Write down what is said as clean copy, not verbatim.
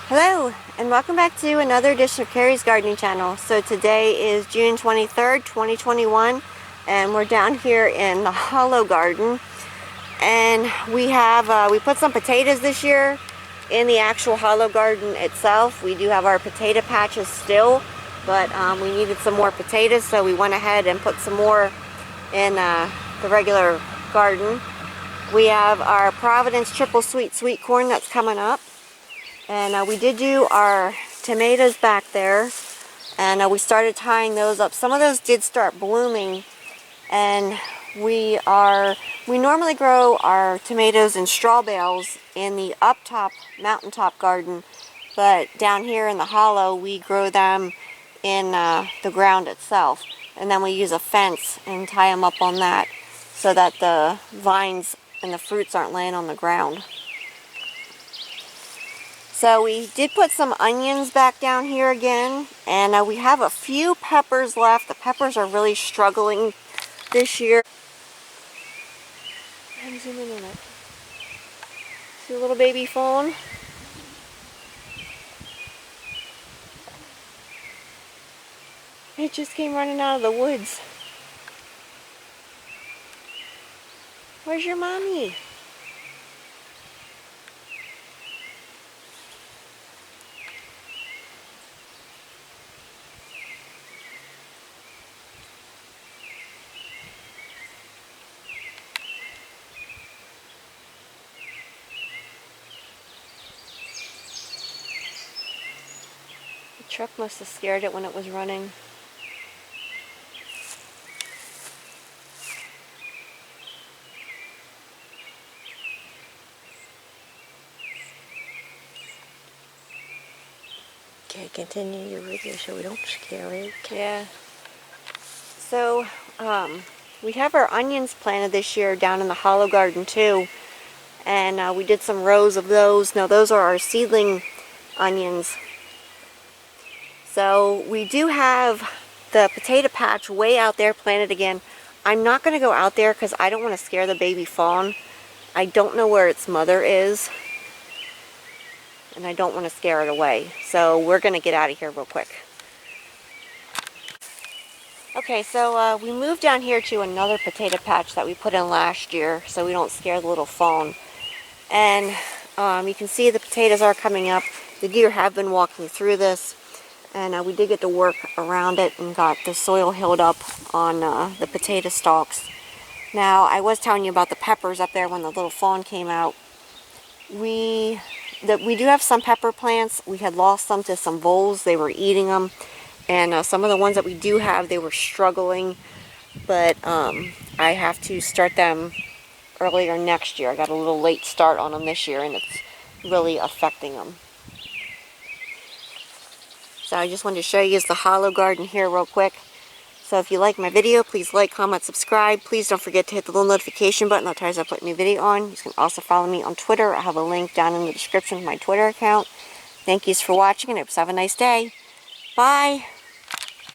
Hello, and welcome back to another edition of Carrie's Gardening Channel. So today is June 23rd, 2021, and we're down here in the Hollow Garden. And we put some potatoes this year in the actual Hollow Garden itself. We do have our potato patches still, but we needed some more potatoes, so we went ahead and put some more in the regular garden. We have our Providence Triple Sweet Corn that's coming up. And we did do our tomatoes back there, and we started tying those up. Some of those did start blooming, and we normally grow our tomatoes in straw bales in the up top mountaintop garden, but down here in the hollow we grow them in the ground itself, and then we use a fence and tie them up on that so that the vines and the fruits aren't laying on the ground. So we did put some onions back down here again, and we have a few peppers left. The peppers are really struggling this year. I'm zooming in it. See a little baby fawn? It just came running out of the woods. Where's your mommy? The truck must have scared it when it was running. Okay, continue your video so we don't scare it. Yeah. So, we have our onions planted this year down in the Hollow Garden too. And we did some rows of those. Now those are our seedling onions. So we do have the potato patch way out there planted again. I'm not going to go out there because I don't want to scare the baby fawn. I don't know where its mother is, and I don't want to scare it away. So we're going to get out of here real quick. Okay, so we moved down here to another potato patch that we put in last year so we don't scare the little fawn. And you can see the potatoes are coming up. The deer have been walking through this. And we did get to work around it and got the soil healed up on the potato stalks. Now, I was telling you about the peppers up there when the little fawn came out. We do have some pepper plants. We had lost some to some voles. They were eating them. And some of the ones that we do have, they were struggling. But I have to start them earlier next year. I got a little late start on them this year, and it's really affecting them. So I just wanted to show you the Hollow Garden here real quick. So if you like my video, please like, comment, subscribe. Please don't forget to hit the little notification button that tells you I put a new video on. You can also follow me on Twitter. I have a link down in the description of my Twitter account. Thank you for watching, and I hope you have a nice day. Bye!